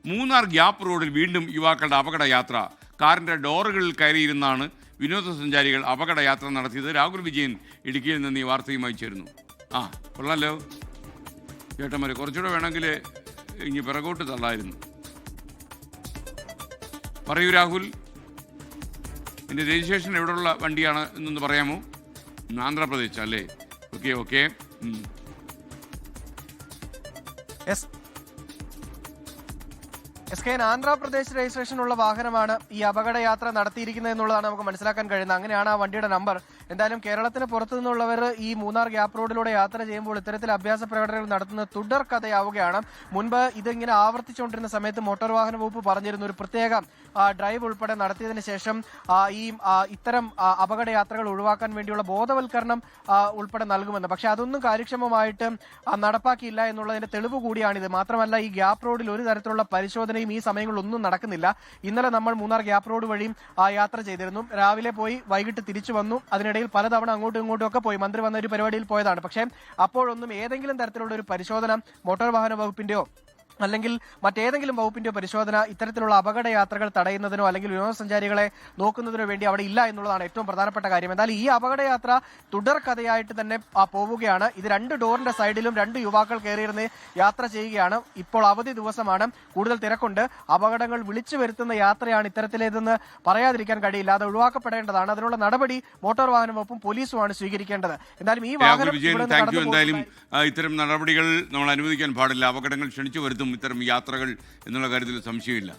Munnar gap റോഡിൽ വീണ്ടും യുവാക്കളുടെ അപകട യാത്ര. കാറിൻ്റെ ഡോറുകളിൽ കയറിയിരുന്നാണ് വിനോദസഞ്ചാരികൾ അപകട യാത്ര നടത്തിയത്. രാഹുൽ വിജയൻ ഇടുക്കിയിൽ നിന്ന് ഈ വാർത്തയുമായി ചേരുന്നു. കൊള്ളാമല്ലോ ചേട്ടന്മാരെ, കുറച്ചുകൂടെ വേണമെങ്കിൽ ഇനി പിറകോട്ട് തള്ളായിരുന്നു. പറയൂ രാഹുൽ, എൻ്റെ രജിസ്ട്രേഷൻ എവിടെയുള്ള വണ്ടിയാണ് എന്നൊന്ന് പറയാമോ? ആന്ധ്രാപ്രദേശ് അല്ലേ? ഓക്കെ. ആന്ധ്രാപ്രദേശ് രജിസ്ട്രേഷനുള്ള വാഹനമാണ് ഈ അപകടയാത്ര നടത്തിയിരിക്കുന്നത് എന്നുള്ളതാണ് നമുക്ക് മനസ്സിലാക്കാൻ കഴിയുന്നത്. അങ്ങനെയാണ് ആ വണ്ടിയുടെ നമ്പർ. എന്തായാലും കേരളത്തിന് പുറത്തു നിന്നുള്ളവർ ഈ മൂന്നാർ ഗ്യാപ്പ് റോഡിലൂടെ യാത്ര ചെയ്യുമ്പോൾ ഇത്തരത്തിൽ അഭ്യാസ പ്രകടനങ്ങൾ നടത്തുന്നത് തുടർ കഥയാവുകയാണ്. മുൻപ് ഇതിങ്ങനെ ആവർത്തിച്ചുകൊണ്ടിരുന്ന സമയത്ത് മോട്ടോർ വാഹന വകുപ്പ് പറഞ്ഞിരുന്നു ഒരു പ്രത്യേക ഡ്രൈവ് ഉൾപ്പെടെ നടത്തിയതിനു ശേഷം ഇത്തരം അപകടയാത്രകൾ ഒഴിവാക്കാൻ വേണ്ടിയുള്ള ബോധവൽക്കരണം ഉൾപ്പെടെ നൽകുമെന്ന്. പക്ഷെ അതൊന്നും കാര്യക്ഷമമായിട്ട് നടപ്പാക്കിയില്ല എന്നുള്ളതിന്റെ തെളിവ് കൂടിയാണിത്. മാത്രമല്ല, ഈ ഗ്യാപ്പ് റോഡിൽ ഒരു തരത്തിലുള്ള പരിശോധനയും ഈ സമയങ്ങളിലൊന്നും നടക്കുന്നില്ല. ഇന്നലെ നമ്മൾ മൂന്നാർ ഗ്യാപ്പ് റോഡ് വഴിയും യാത്ര ചെയ്തിരുന്നു. രാവിലെ പോയി വൈകിട്ട് തിരിച്ചു വന്നു. അതിനിടയിൽ പലതവണ അങ്ങോട്ടും ഇങ്ങോട്ടും ഒക്കെ പോയി. മന്ത്രി വന്ന ഒരു പരിപാടിയിൽ പോയതാണ്. പക്ഷേ അപ്പോഴൊന്നും ഏതെങ്കിലും തരത്തിലുള്ള ഒരു പരിശോധന മോട്ടോർ വാഹന വകുപ്പിന്റെയോ അല്ലെങ്കിൽ മറ്റേതെങ്കിലും വകുപ്പിന്റെയോ പരിശോധന ഇത്തരത്തിലുള്ള അപകട യാത്രകൾ തടയുന്നതിനോ അല്ലെങ്കിൽ വിനോദസഞ്ചാരികളെ നോക്കുന്നതിനോ വേണ്ടി അവിടെ ഇല്ല എന്നുള്ളതാണ് ഏറ്റവും പ്രധാനപ്പെട്ട കാര്യം. എന്നാൽ ഈ അപകടയാത്ര തുടർ കഥയായിട്ട് തന്നെ പോവുകയാണ്. ഇത് 2 ഡോറിന്റെ സൈഡിലും 2 യുവാക്കൾ കയറിയിരുന്ന് യാത്ര ചെയ്യുകയാണ്. ഇപ്പോൾ അവധി ദിവസമാണ്, കൂടുതൽ തിരക്കുണ്ട്. അപകടങ്ങൾ വിളിച്ചു വരുത്തുന്ന യാത്രയാണ് ഇത്തരത്തിലേതെന്ന് പറയാതിരിക്കാൻ കഴിയില്ല. അത് ഒഴിവാക്കപ്പെടേണ്ടതാണ്. അതിനുള്ള നടപടി മോട്ടോർ വാഹന വകുപ്പും പോലീസുമാണ് സ്വീകരിക്കേണ്ടത്. എന്തായാലും ഈ വാഹനം ഇത്തരം നടപടികൾ നമ്മൾ അനുവദിക്കാൻ പാടില്ല. അപകടങ്ങൾ ക്ഷണിച്ചു വരുത്തും ഇത്തരം യാത്രകൾ എന്നുള്ള കാര്യത്തിൽ സംശയമില്ല.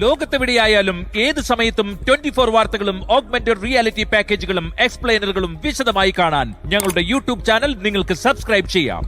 ലോകത്തെവിടെയായാലും ഏത് സമയത്തും 24 വാർത്തകളും ഓഗ്മെന്റഡ് റിയാലിറ്റി പാക്കേജുകളും എക്സ്പ്ലെയിനറുകളും വിശദമായി കാണാൻ ഞങ്ങളുടെ യൂട്യൂബ് ചാനൽ നിങ്ങൾക്ക് സബ്സ്ക്രൈബ് ചെയ്യാം.